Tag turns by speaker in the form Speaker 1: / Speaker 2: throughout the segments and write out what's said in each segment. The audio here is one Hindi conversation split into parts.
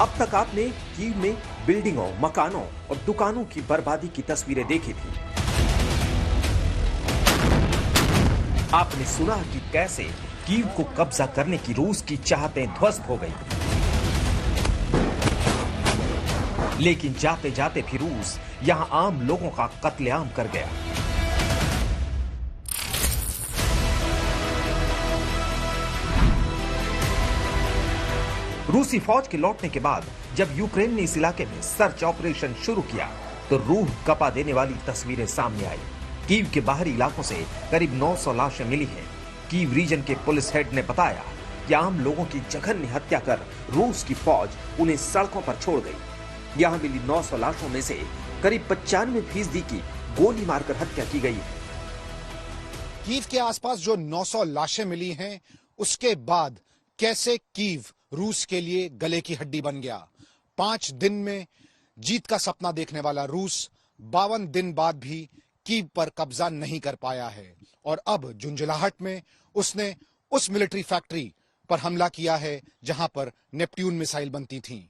Speaker 1: अब तक आपने कीव में बिल्डिंगों, मकानों और दुकानों की बर्बादी की तस्वीरें देखी थी। आपने सुना कि कैसे कीव को कब्जा करने की रूस की चाहतें ध्वस्त हो गई। लेकिन जाते जाते भी रूस यहां आम लोगों का कत्लेआम कर गया। रूसी फौज के लौटने के बाद जब यूक्रेन ने इस इलाके में सर्च ऑपरेशन शुरू किया तो रूह कपा देने वाली तस्वीरें सामने आई। कीव के बाहरी इलाकों से करीब 900 लाशें मिली हैं। कीव रीजन के पुलिस हेड ने बताया कि आम लोगों की जघन्य हत्या कर रूस की फौज उन्हें सड़कों पर छोड़ गई। यहां मिली 900 लाशों में से करीब 95% की गोली मारकर हत्या की गई है।
Speaker 2: कीव के आसपास जो 900 लाशें मिली हैं, उसके बाद कैसे कीव रूस के लिए गले की हड्डी बन गया। 5 दिन में जीत का सपना देखने वाला रूस 52 दिन बाद भी कीव पर कब्जा नहीं कर पाया है और अब झुंझुलाहट में उसने उस मिलिट्री फैक्ट्री पर हमला किया है जहां पर नेपट्यून मिसाइल बनती थीं।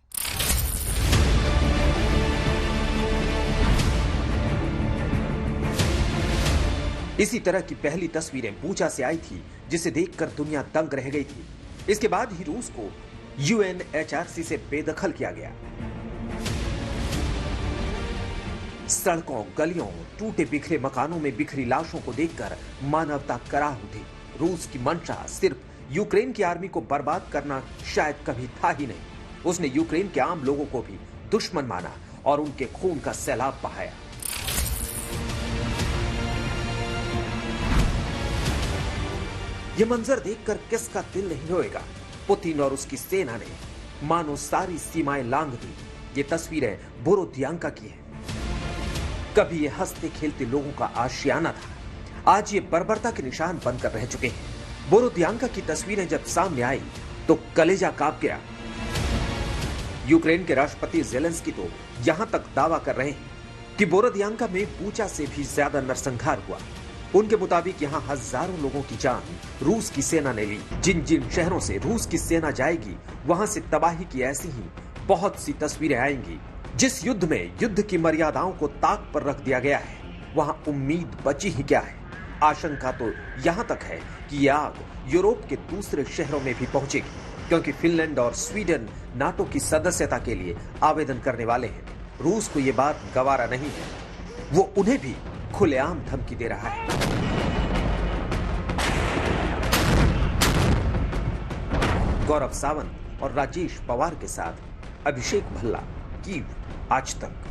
Speaker 1: इसी तरह की पहली तस्वीरें बूचा से आई थी जिसे देखकर दुनिया दंग रह गई थी। इसके बाद ही रूस को यूएनएचआरसी से बेदखल किया गया। सड़कों, गलियों, टूटे बिखरे मकानों में बिखरी लाशों को देखकर मानवता कराह उठी। रूस की मंशा सिर्फ यूक्रेन की आर्मी को बर्बाद करना शायद कभी था ही नहीं। उसने यूक्रेन के आम लोगों को भी दुश्मन माना और उनके खून का सैलाब बहाया। ये मंजर देखकर किसका दिल नहीं रोएगा। पुतिन और उसकी सेना ने मानो सारी सीमाएं लांघ दी। ये तस्वीरें बोरोदियांका की हैं। कभी ये हंसते खेलते लोगों का आशियाना था, आज ये बर्बरता के निशान बनकर रह चुके हैं। बोरोदियांका की तस्वीरें जब सामने आई तो कलेजा कांप गया। यूक्रेन के राष्ट्रपति ज़ेलेंस्की तो यहां तक दावा कर रहे हैं कि बोरोदियांका में बूचा से भी ज्यादा नरसंहार हुआ। उनके मुताबिक यहां हजारों लोगों की जान रूस की सेना ने ली। जिन जिन शहरों से रूस की सेना जाएगी वहां से तबाही की ऐसी ही बहुत सी तस्वीरें आएंगी। जिस युद्ध में युद्ध की मर्यादाओं को ताक पर रख दिया गया है वहां उम्मीद बची ही क्या है। आशंका तो यहां तक है कि यह आग यूरोप के दूसरे शहरों में भी पहुंचेगी, क्योंकि फिनलैंड और स्वीडन नाटो की सदस्यता के लिए आवेदन करने वाले हैं। रूस को यह बात गवारा नहीं है, वो उन्हें भी खुलेआम धमकी दे रहा है। गौरव सावंत और राजेश पवार के साथ अभिषेक भल्ला, कीव आज तक।